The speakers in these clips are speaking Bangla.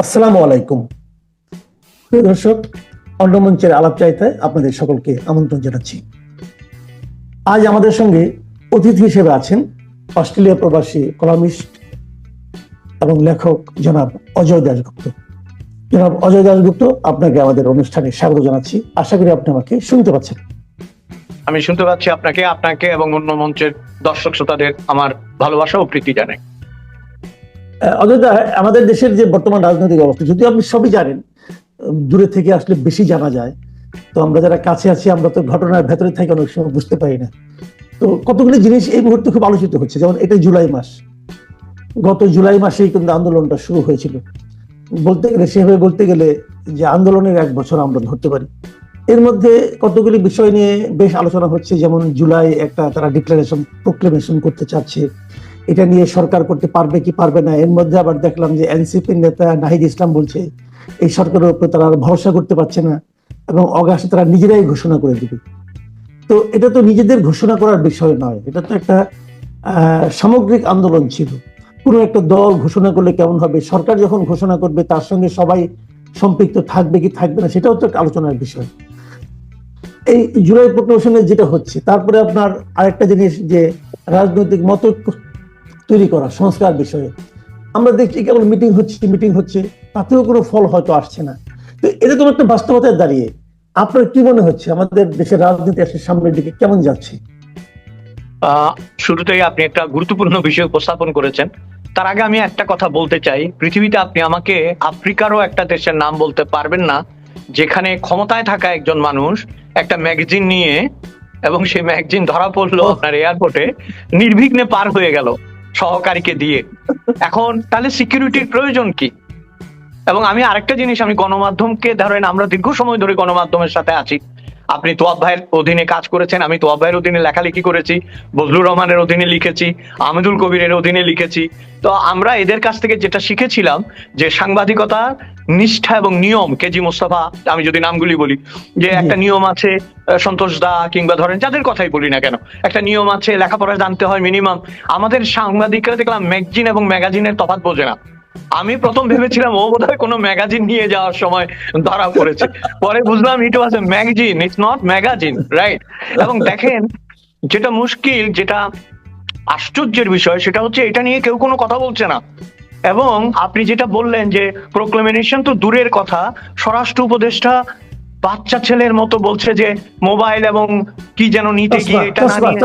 আসসালামু আলাইকুম। প্রিয় দর্শক, অন্যমঞ্চের আলাপ চাইতে আপনাদের সকলকে আমন্ত্রণ জানাচ্ছি। আজ আমাদের সঙ্গে অতিথি হিসেবে আছেন অস্ট্রেলিয়া প্রবাসী কলামিস্ট এবং লেখক জনাব অজয় দাশগুপ্ত। জনাব অজয় দাশগুপ্ত, আপনাকে আমাদের অনুষ্ঠানে স্বাগত জানাচ্ছি। আশা করি আপনি আমাকে শুনতে পাচ্ছেন। আমি শুনতে পাচ্ছি আপনাকে আপনাকে এবং অন্য মঞ্চের দর্শক শ্রোতাদের আমার ভালোবাসা ও প্রীতি জানাই। অজয় দা, আমাদের দেশের যে বর্তমান রাজনৈতিক অবস্থা, যদিও আপনি সবই জানেন, দূরে থেকে আসলে বেশি জানা যায়। তো আমরা যারা কাছে আছি, আমরা তো ঘটনার ভেতরে থেকে অনেক সময় বুঝতে পারি না। তো কতগুলি জিনিস এই মুহূর্তে খুব আলোচিত হচ্ছে, যেমন এটা জুলাই মাস। গত জুলাই মাসেই কিন্তু আন্দোলনটা শুরু হয়েছিল। বলতে গেলে সেভাবে বলতে গেলে যে আন্দোলনের 1 বছর আমরা ধরতে পারি। এর মধ্যে কতগুলি বিষয় নিয়ে বেশ আলোচনা হচ্ছে, যেমন জুলাই একটা তারা প্রোক্লেমেশন করতে চাচ্ছে। এটা নিয়ে সরকার করতে পারবে কি পারবে না। এর মধ্যে আবার দেখলাম যে এনসিপির নেতা নাহিদ ইসলাম বলছে এই সরকারের উপর তারা আর ভরসা করতে পারছে না এবং অগাস্টে তারা নিজেরাই ঘোষণা করে দিবে। তো এটা তো নিজেদের ঘোষণা করার বিষয় নয়, এটা তো একটা সামগ্রিক আন্দোলন ছিল। কোনো একটা দল ঘোষণা করলে কেমন হবে, সরকার যখন ঘোষণা করবে তার সঙ্গে সবাই সম্পৃক্ত থাকবে কি থাকবে না, সেটাও তো একটা আলোচনার বিষয়। এই জুলাই প্রোক্লেমেশনে যেটা হচ্ছে, তারপরে আপনার আরেকটা জিনিস যে রাজনৈতিক মত তৈরি করা সংস্কার বিষয়ে আমরা দেখছি কেবল মিটিং হচ্ছে, তাতেও কোনো ফল হয়তো আসছে না। তো এটা তো একটা বাস্তবতায় দাঁড়িয়ে আপনার কি মনে হচ্ছে আমাদের দেশের রাজনীতি আসলে সামনের দিকে কেমন যাচ্ছে? শুরুতেই আপনি একটা গুরুত্বপূর্ণ বিষয় উপস্থাপন করেছেন। তার আগে আমি একটা কথা বলতে চাই, পৃথিবীতে আপনি আমাকে আফ্রিকারও একটা দেশের নাম বলতে পারবেন না যেখানে ক্ষমতায় থাকা একজন মানুষ একটা ম্যাগাজিন নিয়ে, এবং সেই ম্যাগাজিন ধরা পড়লো আপনার এয়ারপোর্টে, নির্বিঘ্নে পার হয়ে গেল সহকারীকে দিয়ে। এখন তাহলে সিকিউরিটির প্রয়োজন কি? এবং আমি আরেকটা জিনিস, আমি গণমাধ্যমকে ধরেন, আমরা দীর্ঘ সময় ধরে গণমাধ্যমের সাথে আছি। আপনি তোয়াব ভাইয়ের অধীনে কাজ করেছেন, আমি তোয়াব ভাইয়ের অধীনে লেখালেখি করেছি, বজলুর রহমানের অধীনে লিখেছি, আহমেদুল কবিরের অধীনে লিখেছি। তো আমরা এদের কাছ থেকে যেটা শিখেছিলাম যে সাংবাদিকতা নিষ্ঠা এবং নিয়ম, কেজি মোস্তফা, আমি যদি নামগুলি বলি, যে একটা নিয়ম আছে, সন্তোষ দা কিংবা ধরেন যাদের কথাই বলি না কেন, একটা নিয়ম আছে, লেখাপড়া জানতে হয় মিনিমাম। আমাদের সাংবাদিকরা দেখলাম ম্যাগজিন এবং ম্যাগাজিনের তফাৎ বোঝে না। আমি প্রথম ভেবেছিলাম ও বোধহয় কোনো ম্যাগাজিন নিয়ে যাওয়ার সময় ধরা পড়েছে, পরে বুঝলাম it was a magazine, it's not magazine, right? এবং দেখেন, যেটা মুশকিল, যেটা আশ্চর্যের বিষয়, সেটা হচ্ছে এটা নিয়ে কেউ কোনো কথা বলছে না। এবং আপনি যেটা বললেন যে প্রোক্লেমেশন তো দূরের কথা, স্বরাষ্ট্র উপদেষ্টা বাচ্চা ছেলের মতো বলছে যে মোবাইল এবং কি যেন নিতে গিয়ে এটা না নিয়ে,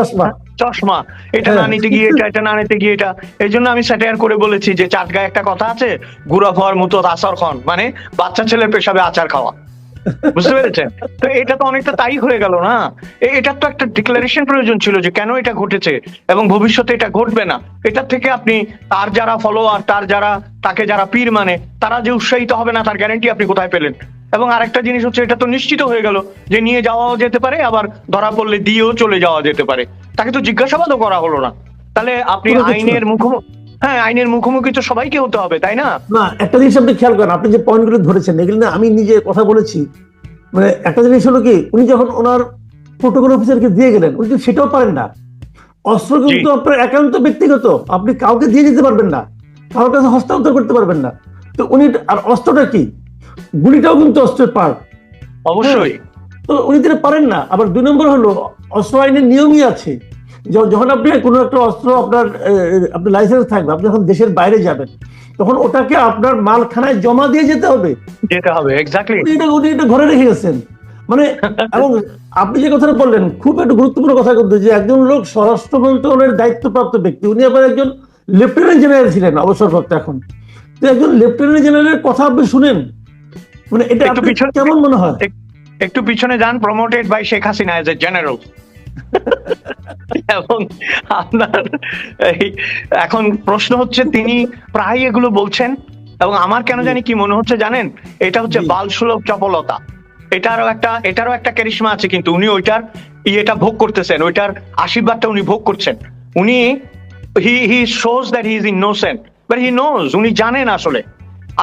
চশমা এটা না নিতে গিয়ে এটা না নিতে গিয়ে এটা। এই জন্য আমি স্যাটায়ার করে বলেছি যে চাটগায় একটা কথা আছে, গুড়া খাওয়ার মতো আচার খান, মানে বাচ্চা ছেলের পেশাবে আচার খাওয়া। বুঝতে পেরেছেন? তো এটা তো অনেকটা তাই হয়ে গেল না? এটার তো একটা ডিক্লারেশন প্রয়োজন ছিল যে কেন এটা ঘটেছে এবং ভবিষ্যতে এটা ঘটবে না। এটার থেকে আপনি তার যারা ফলোয়ার, তার যারা, তাকে যারা পীর মানে, তারা যে উৎসাহিত হবে না তার গ্যারান্টি আপনি কোথায় পেলেন? এবং আরেকটা জিনিস হচ্ছে, এটা তো নিশ্চিত হয়ে গেল যে নিয়ে যাওয়াও যেতে পারে, আবার ধরা পড়লে দিয়েও চলে যাওয়া যেতে পারে। তাকে তো জিজ্ঞাসাবাদও করা হলো না। তাহলে আপনি আইনের মুখোমুখি, হ্যাঁ, আইনের মুখোমুখি তো সবাইকে হতে হবে, তাই না? না, একটা জিনিস আপনি খেয়াল করেন, আপনি যে পয়েন্টগুলো ধরেছেন এগুলো না আমি নিজে কথা বলেছি। মানে একটা জিনিস হলো কি, উনি যখন ওনার প্রোটোকল অফিসারকে দিয়ে গেলেন, উনি কিন্তু সেটাও পারেন না। অস্ত্র কিন্তু আপনার একান্ত ব্যক্তিগত, আপনি কাউকে দিয়ে যেতে পারবেন না, কারোর কাছে হস্তান্তর করতে পারবেন না। তো উনি, আর অস্ত্রটা কি, গুলিটাও কিন্তু অস্ত্রের পার্ট, অবশ্যই। তো উনি যেটা পারেন না। আবার 2 নম্বর হলো, অস্ত্র আইনের নিয়মই আছে, যখন আপনি কোনো একটা অস্ত্র আপনার লাইসেন্স থাকবে, আপনি যখন দেশের বাইরে যাবেন তখন ওটাকে আপনার মালখানায় জমা দিয়ে যেতে হবে। এক্স্যাক্টলি। উনি এটা ঘরে রেখে গেছেন মানে। এবং আপনি যে কথাটা বললেন, খুব একটা গুরুত্বপূর্ণ কথা কিন্তু, যে একজন লোক স্বরাষ্ট্র মন্ত্রণালয়ের দায়িত্বপ্রাপ্ত ব্যক্তি, উনি আবার একজন লেফটেন্যান্ট জেনারেল ছিলেন, অবসরপ্রাপ্ত এখন। তো একজন লেফটেন্যান্ট জেনারেলের কথা আপনি শুনেন, মানে এটা কেমন মনে হয়? একটু পিছনে যান, promoted by Sheikh Hasina as a general. এবং আপনার এখন প্রশ্ন হচ্ছে, তিনি প্রায় এগুলো বলছেন, এবং আমার কেন জানি কি মনে হচ্ছে জানেন, এটা হচ্ছে বালসুলভ চপলতা। এটারও একটা ক্যারিশমা আছে, কিন্তু উনি ওইটার ইয়েটা ভোগ করতেছেন, ওইটার আশীর্বাদটা উনি ভোগ করছেন। উনি হি shows that he is innocent, but he knows, উনি জানেন আসলে।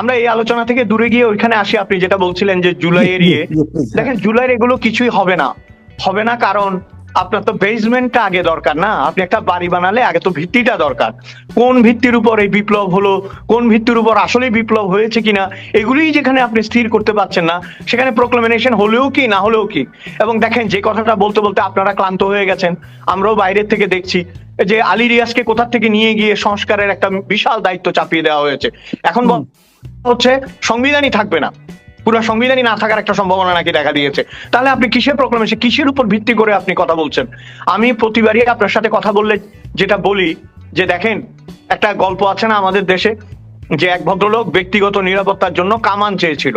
আমরা এই আলোচনা থেকে দূরে গিয়ে ওইখানে আসি। আপনি যেটা বলছিলেন যে জুলাইয়ের ইয়ে, দেখেন জুলাইয়ের এগুলো কিছুই হবে না, কারণ আপনার তো বেসমেন্টটা আগে দরকার না? আপনি একটা বাড়ি বানালে আগে তো ভিত্তিটা দরকার। কোন ভিত্তির উপর এই বিপ্লব হলো, কোন ভিত্তির উপর আসলেই বিপ্লব হয়েছে কিনা, এগুলিই যেখানে আপনি স্থির করতে পারছেন না, সেখানে প্রোক্লামেশন হলেও কি না হলেও কি। এবং দেখেন, যে কথাটা বলতে বলতে আপনারা ক্লান্ত হয়ে গেছেন, আমরাও বাইরের থেকে দেখছি যে আলী রিয়াজকে কোথা থেকে নিয়ে গিয়ে সংস্কারের একটা বিশাল দায়িত্ব চাপিয়ে দেওয়া হয়েছে। এখন হচ্ছে সংবিধানই থাকবে না, পুরো সংবিধানই না থাকার একটা সম্ভাবনা নাকি দেখা দিয়েছে। তাহলে আপনি কিসের প্রোক্লামেশন, কিসের উপর ভিত্তি করে আপনি কথা বলছেন? আমি প্রতিবারই আপনার সাথে কথা বললে যেটা বলি যে দেখেন, একটা গল্প আছে না আমাদের দেশে, যে এক ভদ্রলোক ব্যক্তিগত নিরাপত্তার জন্য কামান চেয়েছিল।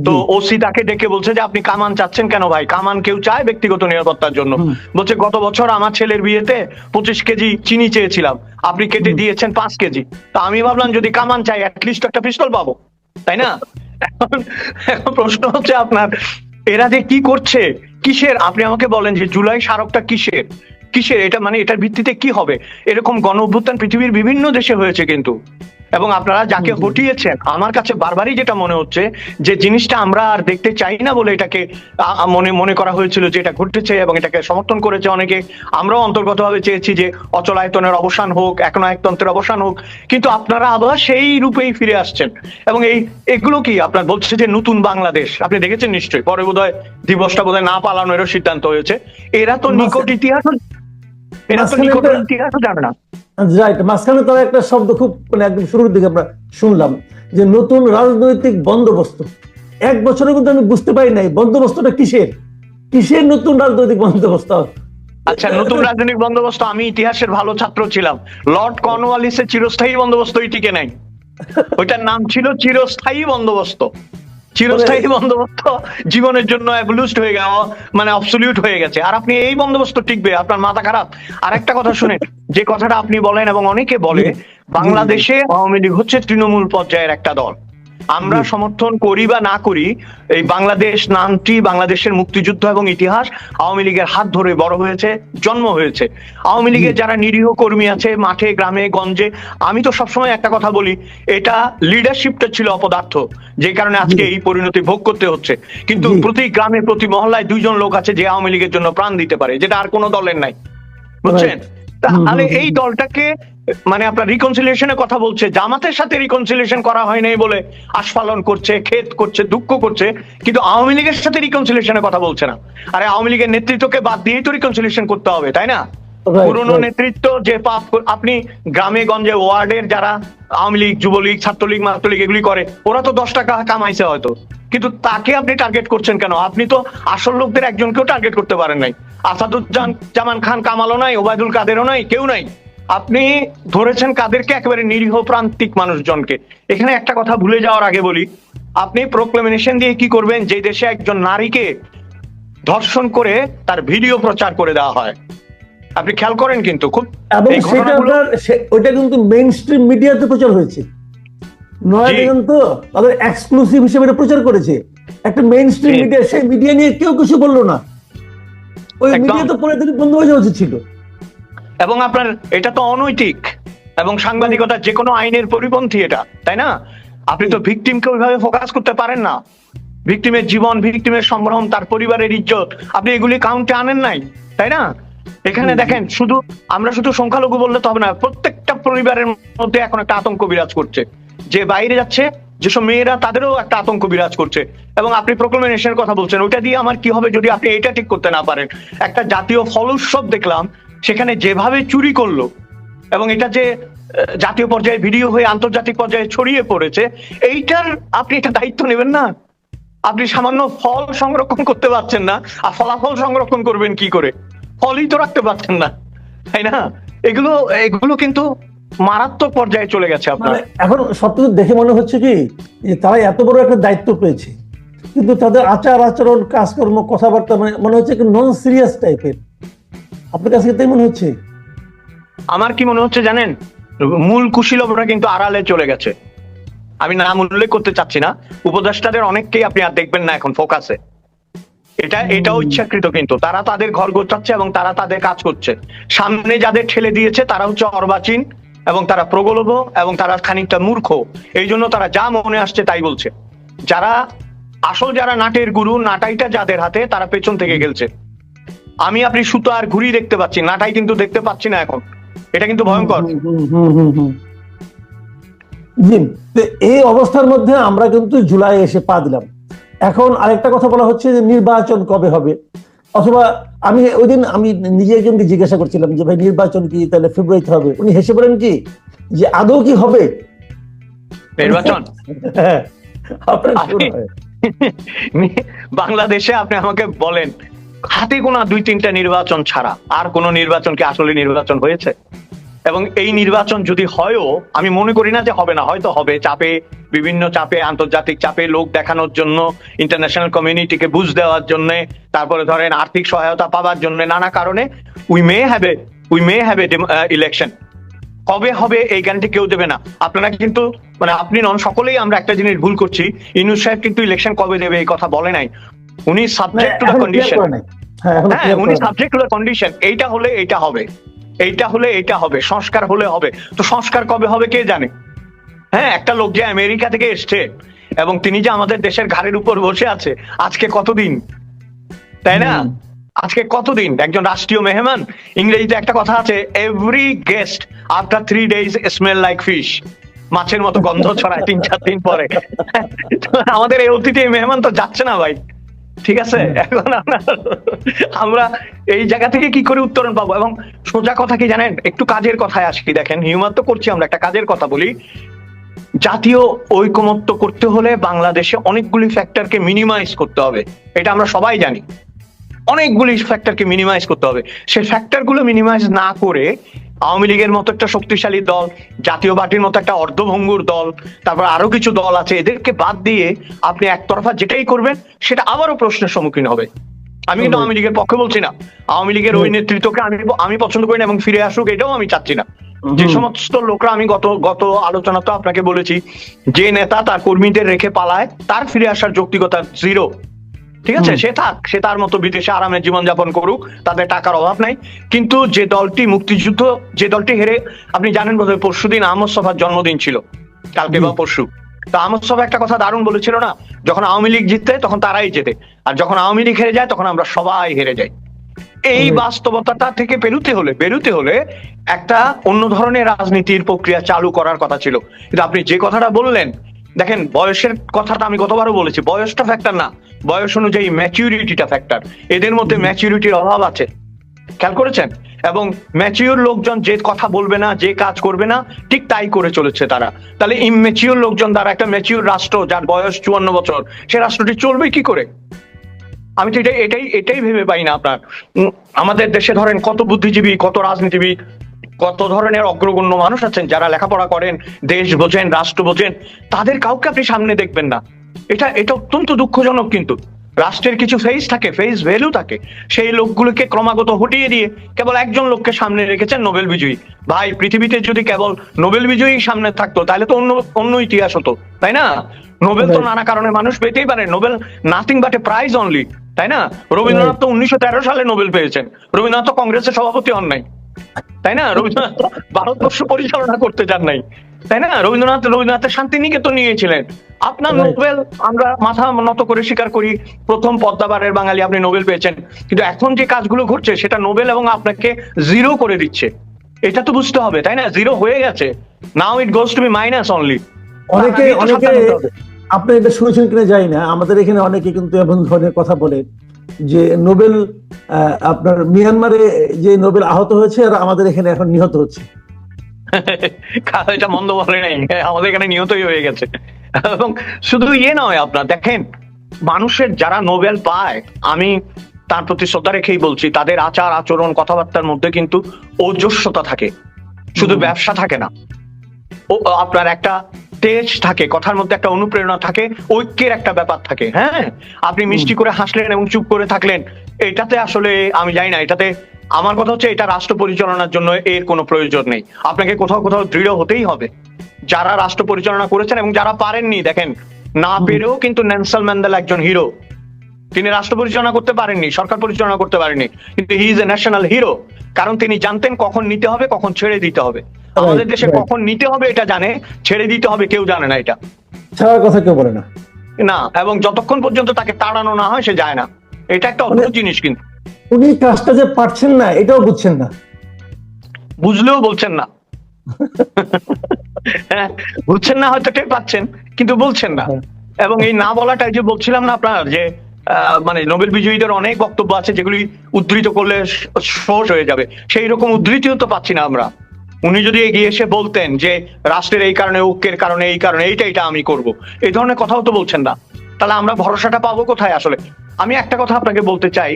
তো ওসি তাকে ডেকে বলছে যে আপনি কামান চাচ্ছেন কেন ভাই? কামান কেউ চায় ব্যক্তিগত নিরাপত্তার জন্য। বলছে গত বছর আমার ছেলের বিয়েতে 25 কেজি চিনি চেয়েছিলাম, আপনি কেটে দিয়েছেন 5 কেজি। তা আমি ভাবলাম যদি কামান চাই অ্যাটলিস্ট একটা পিস্তল পাবো, তাই না? এখন এখন প্রশ্ন হচ্ছে আপনার, এরা যে কি করছে, কিসের? আপনি আমাকে বলেন যে জুলাই স্মারকটা কিসের, কিসের এটা? মানে এটার ভিত্তিতে কি হবে? এরকম গণ অভ্যুত্থান পৃথিবীর বিভিন্ন দেশে হয়েছে কিন্তু। এবং আপনারা যাকে হটিয়েছেন, আমার কাছে বারবারই যেটা মনে হচ্ছে যে জিনিসটা আমরা আর দেখতে চাই না বলে এটাকে মনে মনে করা হয়েছিল যে এটা ঘটেছে, এবং এটাকে সমর্থন করেছে অনেকে। আমরাও অন্তর্গতভাবে চেয়েছি যে অচলায়তনের অবসান হোক, একনায়কতন্ত্রের অবসান হোক, কিন্তু আপনারা আবার সেই রূপেই ফিরে আসছেন। এবং এগুলো কি আপনার বলছে যে নতুন বাংলাদেশ, আপনি দেখেছেন নিশ্চয়ই, পরে বোধহয় দিবসটা বোধহয় না পালানোরও সিদ্ধান্ত হয়েছে। এরা তো নিকট ইতিহাসও জানে না। রাইট, মাঝখানে তারা একটা শব্দ খুব মানে একদম শুরুর দিকে আমরা শুনলাম যে নতুন রাজনৈতিক বন্দোবস্ত। 1 বছরে কিন্তু আমি বুঝতে পারি নাই বন্দোবস্তটা কিসের, কিসের নতুন রাজনৈতিক বন্দোবস্ত। আচ্ছা, নতুন রাজনৈতিক বন্দোবস্ত, আমি ইতিহাসের ভালো ছাত্র ছিলাম, লর্ড কর্নওয়ালিসের চিরস্থায়ী বন্দোবস্তই টিকে নাই। ওইটার নাম ছিল চিরস্থায়ী বন্দোবস্ত। চিরস্থায়ী বন্দোবস্ত জীবনের জন্য অ্যাবলিউট হয়ে গেল, মানে অবসলিউট হয়ে গেছে। আর আপনি এই বন্দোবস্ত টিকবে? আপনার মাথা খারাপ। আর একটা কথা শুনেন, যে কথাটা আপনি বলেন এবং অনেকে বলে, বাংলাদেশে আওয়ামী লীগ হচ্ছে তৃণমূল পর্যায়ের একটা দল। আমরা সমর্থন করি বা না করি, এই বাংলাদেশ নামটি বাংলাদেশের মুক্তিযুদ্ধ এবং ইতিহাস আওয়ামী লীগের হাত ধরে বড় হয়েছে, জন্ম হয়েছে। আওয়ামী লীগের যারা নিরীহ কর্মী আছে মাঠে গ্রামে গঞ্জে, আমি তো সবসময় একটা কথা বলি, এটা লিডারশিপটা ছিল অপদার্থ, যে কারণে আজকে এই পরিণতি ভোগ করতে হচ্ছে। কিন্তু প্রতি গ্রামে প্রতি মহল্লায় 2 জন লোক আছে যে আওয়ামী লীগের জন্য প্রাণ দিতে পারে, যেটা আর কোনো দলের নাই, বুঝছেন? তাহলে এই দলটাকে মানে আপনার রিকনসিলিয়েশনের কথা বলছে, জামাতের সাথে রিকনসিলিয়েশন করা হয় নাই বলে আস্ফালন করছে, খেদ করছে, দুঃখ করছে, কিন্তু আওয়ামী লীগের সাথে রিকনসিলিয়েশনের কথা বলছে না। আরে আওয়ামী লীগের নেতৃত্বকে বাদ দিয়েই তো রিকনসিলিয়েশন করতে হবে, তাই না? পুরনো নেতৃত্ব যে পাপ, আপনি গ্রামে গঞ্জে ওয়ার্ডের যারা আওয়ামী লীগ, যুবলীগ, ছাত্রলীগ, মাত্রলীগ এগুলি করে, ওরা তো 10 টাকা কামাইছে হয়তো, কিন্তু তাকে আপনি টার্গেট করছেন কেন? আপনি তো আসল লোকদের একজনকেও টার্গেট করতে পারেন নাই। আসাদুজ্জামান খান কামালও নাই, ওবায়দুল কাদেরও নাই, কেউ নাই। আপনি ধরেছেন কাদেরকে? একেবারে নিরীহ প্রান্তিক মানুষজনকে। এখানে একটা কথা ভুলে যাওয়ার আগে বলি, আপনি প্রোক্লেমেশন দিয়ে কি করবেন যে দেশে একজন নারীকে ধর্ষণ করে তার ভিডিও প্রচার করে দেওয়া হয়? আপনি খেয়াল করেন কিন্তু খুব, এবং ওইটা কিন্তু মেইন স্ট্রিম মিডিয়াতে প্রচার হয়েছে, নয়াদিগন্ত তো তাদের এক্সক্লুসিভ হিসেবে প্রচার করেছে একটা মেইন স্ট্রিম মিডিয়া। সেই মিডিয়া নিয়ে কেউ কিছু বললো না, ওই মিডিয়া তো পরে বন্ধ হয়ে যাওয়া উচিত ছিল। এবং আপনার এটা তো অনৈতিক এবং সাংবাদিকতার যে কোনো আইনের পরিপন্থী এটা, তাই না? আপনি তো ভিকটিমকে ওইভাবে ফোকাস করতে পারেন না। ভিকটিমের জীবন, ভিকটিমের সম্ভ্রম, তার পরিবারের ইজ্জত, আপনি এগুলি কাউন্টে আনেন নাই, তাই না? এখানে দেখেন, আমরা শুধু সংখ্যালঘু বললে তো হবে না, প্রত্যেকটা পরিবারের মধ্যে এখন একটা আতঙ্ক বিরাজ করছে। যে বাইরে যাচ্ছে যেসব মেয়েরা, তাদেরও একটা আতঙ্ক বিরাজ করছে। এবং আপনি প্রোক্লেমেশনের কথা বলছেন, ওইটা দিয়ে আমার কি হবে যদি আপনি এটা ঠিক করতে না পারেন? একটা জাতীয় ফল উৎসব দেখলাম, সেখানে যেভাবে চুরি করলো, এবং এটা যে জাতীয় পর্যায়ে ভিডিও হয়ে আন্তর্জাতিক পর্যায়ে ছড়িয়ে পড়েছে, এইটার আপনি এটা দায়িত্ব নেবেন না? আপনি সামান্য ফল সংরক্ষণ করতে পারছেন না, আর ফলাফল সংরক্ষণ করবেন কি করে? ফলই তো রাখতে পারছেন না, তাই না? এগুলো কিন্তু মারাত্মক পর্যায়ে চলে গেছে আপনার। এখন সবকিছু দেখে মনে হচ্ছে কি যে তারা এত বড় একটা দায়িত্ব পেয়েছে, কিন্তু তাদের আচার আচরণ, কাজকর্ম, কথাবার্তা মানে মনে হচ্ছে নন সিরিয়াস টাইপের। আপনার কাছে তাই মনে হচ্ছে? আমার কি মনে হচ্ছে জানেন, মূল কুশীলবরা কিন্তু আড়ালে চলে গেছে। আমি নাম উল্লেখ করতে চাচ্ছি না, উপদেষ্টাদের অনেককেই আপনি আর দেখবেন না এখন ফোকাসে। এটাও ইচ্ছাকৃত, কিন্তু তারা তাদের ঘর গোছাচ্ছে এবং তারা তাদের কাজ করছে। সামনে যাদের ঠেলে দিয়েছে তারা হচ্ছে অর্বাচীন, এবং তারা প্রগল্ভ, এবং তারা খানিকটা মূর্খ। এই জন্য তারা যা মনে আসছে তাই বলছে। যারা নাটের গুরু, নাটাইটা যাদের হাতে, তারা পেছন থেকে গেলছে। আমি আপনি সুতো আর ঘুড়ি দেখতে পাচ্ছি, নাটাই কিন্তু দেখতে পাচ্ছি না এখন। এটা কিন্তু ভয়ঙ্কর। জি, তো এই অবস্থার মধ্যে আমরা কিন্তু জুলাই এসে পা দিলাম। এখন আরেকটা কথা বলা হচ্ছে যে নির্বাচন কবে হবে, অথবা আমি ওই দিন আমি নিজে একজনকে জিজ্ঞাসা করছিলাম যে ভাই নির্বাচন কি তাহলে ফেব্রুয়ারিতে হবে? উনি হেসে বলেন কি যে আদৌ কি হবে নির্বাচন? হ্যাঁ, আপনার কি মনে হয়? বাংলাদেশে আপনি আমাকে বলেন, হাতে গোনা 2-3টা নির্বাচন ছাড়া আর কোন নির্বাচন কি আসলে নির্বাচন হয়েছে? এবং এই নির্বাচন যদি হয়ও, আমি মনে করি না যে হবে না, হয়তো হবে চাপে, বিভিন্ন চাপে, আন্তর্জাতিক চাপে, লোক দেখানোর জন্য, ইন্টারন্যাশনাল কমিউনিটিকে বুঝ দেওয়ার জন্য, তারপরে ধরেন আর্থিক সহায়তা পাওয়ার জন্য, নানা কারণে we may have a election. কবে হবে এই গ্যারান্টি কেউ দেবে না। আপনারা কিন্তু মানে আপনি নন, সকলেই আমরা একটা জিনিস ভুল করছি। ইউনূস সাহেব কিন্তু ইলেকশন কবে দেবে এই কথা বলে নাই, উনি সাবজেক্ট টু দ্য কন্ডিশন। হ্যাঁ, উনি সাবজেক্ট টু দ্য কন্ডিশন। এইটা হলে এইটা হবে, এইটা হলে এইটা হবে, সংস্কার হলে হবে। তো সংস্কার কবে হবে কে জানে? হ্যাঁ, একটা লোক যে আমেরিকা থেকে এসছে এবং তিনি যে আমাদের দেশের ঘাড়ের উপর বসে আছে আজকে কতদিন, তাই না? আজকে কতদিন একজন রাষ্ট্রীয় মেহমান। ইংরেজিতে একটা কথা আছে, every guest after 3 days smell like fish. মাছের মতো গন্ধ ছড়ায় 3-4 দিন পরে। আমাদের এই অতিথি মেহমান তো যাচ্ছে না ভাই, ঠিক আছে? এখন আমরা এই জায়গা থেকে কি করে উত্তরণ পাবো? এবং সোজা কথা কি জানেন, একটু কাজের কথায় আসি। দেখেন, হিউমার তো করছি আমরা, একটা কাজের কথা বলি। জাতীয় ঐকমত্য করতে হলে বাংলাদেশে অনেকগুলি ফ্যাক্টরকে মিনিমাইজ করতে হবে, এটা আমরা সবাই জানি। অনেকগুলি ফ্যাক্টরকে মিনিমাইজ করতে হবে। সেই ফ্যাক্টরগুলো মিনিমাইজ না করে আওয়ামী লীগের মতো একটা শক্তিশালী দল, জাতীয় পার্টির মতো একটা অর্ধভঙ্গুর দল, তারপর আরো কিছু দল আছে, এদেরকে বাদ দিয়ে আপনি একতরফা যেটাই করবেন সেটা আবারও প্রশ্নের সম্মুখীন হবে। আমি কিন্তু আওয়ামী লীগের পক্ষে বলছি না, আওয়ামী লীগের ওই নেতৃত্বকে আমি পছন্দ করি না এবং ফিরে আসুক এটাও আমি চাচ্ছি না। যে সমস্ত লোকরা, আমি গত আলোচনা তো আপনাকে বলেছি, যে নেতা তার কর্মীদের রেখে পালায় তার ফিরে আসার যৌক্তিকতা জিরো। ঠিক আছে, সে তার মতো বিদেশে আরামে জীবনযাপন করুক, তাদের টাকার অভাব নাই। কিন্তু যে দলটি মুক্তিযুদ্ধ, যে দলটি হেরে, আপনি জানেন বোধহয় পরশুদিন আহমদ ছফার জন্মদিন ছিল, কালকে বা পরশু। তো আহমদ ছফা একটা কথা দারুণ বলেছিল না, যখন আওয়ামী লীগ জিততে তখন তারাই জেতে, আর যখন আওয়ামী লীগ হেরে যায় তখন আমরা সবাই হেরে যাই। এই বাস্তবতাটা থেকে বেরোতে হলে একটা অন্য ধরনের রাজনীতির প্রক্রিয়া চালু করার কথা ছিল। কিন্তু আপনি যে কথাটা বললেন, দেখেন বয়সের কথাটা আমি গতবারও বলেছি, বয়সটা ফ্যাক্টর না, বয়স অনুযায়ী ম্যাচিউরিটিটা ফ্যাক্টর। এদের মধ্যে ম্যাচিউরিটির অভাব আছে, খেয়াল করেছেন? এবং ম্যাচিউর লোকজন যে কথা বলবে না, যে কাজ করবে না, ঠিক তাই করে চলেছে তারা। তাহলে ইমম্যাচিউর লোকজন দ্বারা একটা ম্যাচিউর রাষ্ট্র, যার বয়স 54 বছর, সে রাষ্ট্রটি চলবে কি করে? আমি তো এটাই ভেবে পাই না। আপনার আমাদের দেশে ধরেন কত বুদ্ধিজীবী, কত রাজনীতিবিদ, কত ধরনের অগ্রগণ্য মানুষ আছেন যারা লেখাপড়া করেন, দেশ বোঝেন, রাষ্ট্র বোঝেন, তাদের কাউকে আপনি সামনে দেখবেন না। এটা অত্যন্ত দুঃখজনক। কিন্তু রাষ্ট্রের কিছু ফেস থাকে, ফেস ভ্যালু থাকে, সেই লোকগুলোকে ক্রমাগত হটিয়ে দিয়ে কেবল একজন লোককে সামনে রেখেছেন, নোবেল বিজয়ী। ভাই, পৃথিবীতে যদি কেবল নোবেল বিজয়ী সামনে থাকতো তাহলে তো অন্য ইতিহাস হতো, তাই না? নোবেল তো নানা কারণে মানুষ পেতেই পারে, Nobel nothing but a prize only, তাই না? রবীন্দ্রনাথ তো 1913 সালে নোবেল পেয়েছেন, রবীন্দ্রনাথ তো কংগ্রেসের সভাপতি হন নাই, তাই না? রবীন্দ্রনাথ ভারতবর্ষ পরিচালনা করতে চান নাই, তাই না? রবীন্দ্রনাথের শান্তিনিকেতন নিয়েছিলেন। আপনার নোবেল আমরা মাথা নত করে স্বীকার করি, প্রথম পদ্মাবারের বাঙালি আপনি নোবেল পেয়েছেন। কিন্তু এখন যে কাজগুলো ঘটছে সেটা নোবেল এবং আপনাকে জিরো করে দিচ্ছে, এটা তো বুঝতে হবে, তাই না? জিরো হয়ে গেছে, now it goes to be minus only. অনেকে আপনি এটা শুনেছেন কিনা জানি না, আমাদের এখানে অনেকে কিন্তু এমন ধরনের কথা বলে যে নোবেল আপনার মিয়ানমারে যে নোবেল আহত হয়েছে আর আমাদের এখানে এখন নিহত হচ্ছে। এটা মন্দ বলে নাই, আমাদের এখানে নিহতই হয়ে গেছে। এবং শুধু ইয়ে নয়, আপনার দেখেন মানুষের যারা নোবেল পায়, আমি তার প্রতি শ্রদ্ধা রেখেই বলছি, তাদের আচার আচরণ কথাবার্তার মধ্যে কিন্তু ওজস্বতা থাকে, শুধু ব্যবসা থাকে না। ও আপনার একটা তেজ থাকে, কথার মধ্যে একটা অনুপ্রেরণা থাকে, ঐক্যের একটা ব্যাপার থাকে। হ্যাঁ, আপনি মিষ্টি করে হাসলেন এবং চুপ করে থাকলেন, এটাতে আসলে আমি জানি না, এটাতে আমার কথা হচ্ছে এটা রাষ্ট্র পরিচালনার জন্য এর কোনো প্রয়োজন নেই। আপনাকে কোথাও কোথাও দৃঢ় হতেই হবে। যারা রাষ্ট্র পরিচালনা করেছেন এবং যারা পারেননি, দেখেন না পেরেও কিন্তু নেলসন ম্যান্ডেলা একজন হিরো। তিনি রাষ্ট্র পরিচালনা করতে পারেননি, সরকার পরিচালনা করতে পারেননি, কিন্তু he is a national hero. কারণ তিনি জানতেন কখন নিতে হবে, কখন ছেড়ে দিতে হবে। আমাদের দেশে কখন নিতে হবে এটা জানে, ছেড়ে দিতে হবে কেউ জানে না, এটা ছাড়ার কথা কেউ বলে না। না, এবং যতক্ষণ পর্যন্ত তাকে তাড়ানো না হয় সে যায় না। এটা একটা অদ্ভুত জিনিস। কিন্তু উনি কাজটা যে পারছেন না এটাও বুঝছেন না। বুঝলেও বলছেন না। হ্যাঁ, বুঝছেন না, হয়তো টের পাচ্ছেন কিন্তু বলছেন না। হ্যাঁ। এবং এই না বলাটাই যে বলছিলাম না আপনার যে মানে নোবেল বিজয়ীদের অনেক বক্তব্য আছে যেগুলি উদ্ধৃত করলে সোজ হয়ে যাবে, সেই রকম উদ্ধৃতিও তো পাচ্ছি না আমরা। উনি যদি এগিয়ে এসে বলতেন যে রাষ্ট্রের এই কারণে, ঐক্যের কারণে, এই কারণে এইটা আমি করব, এই ধরনের কথাও তো বলছেন না, তাহলে আমরা ভরসাটা পাবো কোথায় আসলে? আমি একটা কথা আপনাকে বলতে চাই,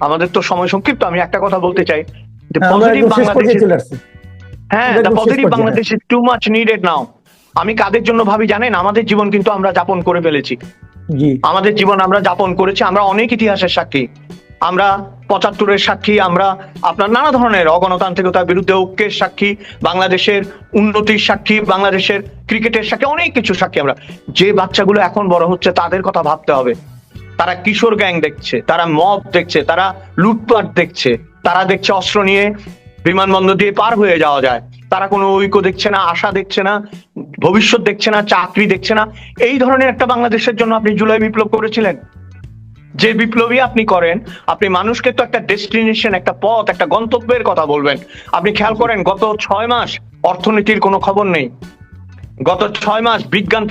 আমাদের তো সময় সংক্ষিপ্ত, আমি একটা কথা বলতে চাই যে হ্যাঁ, আমরা পজিটিভ একদম শেষ পর্যায়ে বাংলাদেশ, চলে আসছি। হ্যাঁ, আমরা দ্য একদম শেষ পজিটিভ পর্যায়ে, হ্যাঁ। Bangladesh is too much needed now. আমি কাদের জন্য ভাবি জানেন? আমাদের জীবন কিন্তু আমরা যাপন করে ফেলেছি, জি। আমাদের জীবন আমরা যাপন করেছি, আমরা অনেক ইতিহাসের সাক্ষী, আমরা 75-এর সাক্ষী, আমরা আপনার নানা ধরনের অগণতান্ত্রিকতার বিরুদ্ধে ঐক্যের সাক্ষী, বাংলাদেশের উন্নতির সাক্ষী, বাংলাদেশের ক্রিকেটের সাক্ষী, অনেক কিছু সাক্ষী আমরা। যে বাচ্চাগুলো এখন বড় হচ্ছে তাদের কথা ভাবতে হবে। তারা কিশোর গ্যাং দেখছে, তারা মব দেখছে, তারা লুটপাট দেখছে, তারা দেখছে অস্ত্র নিয়ে বিমানবন্দর দিয়ে পার হয়ে যাওয়া যায়, তারা কোনো ঐক্য দেখছে না, আশা দেখছে না, ভবিষ্যৎ দেখছে না, চাকরি দেখছে না। এই ধরনের একটা বাংলাদেশের জন্য আপনি জুলাই বিপ্লব করেছিলেন। যে বিপ্লবী আপনি করেন, আপনি মানুষকে তো একটা ডেস্টিনেশন, একটা পথ, একটা গন্তব্যের কথা বলবেন। আপনি খেয়াল করেন গত 6 মাস অর্থনীতির কোনো খবর নেই, গত 6 মাস বিজ্ঞান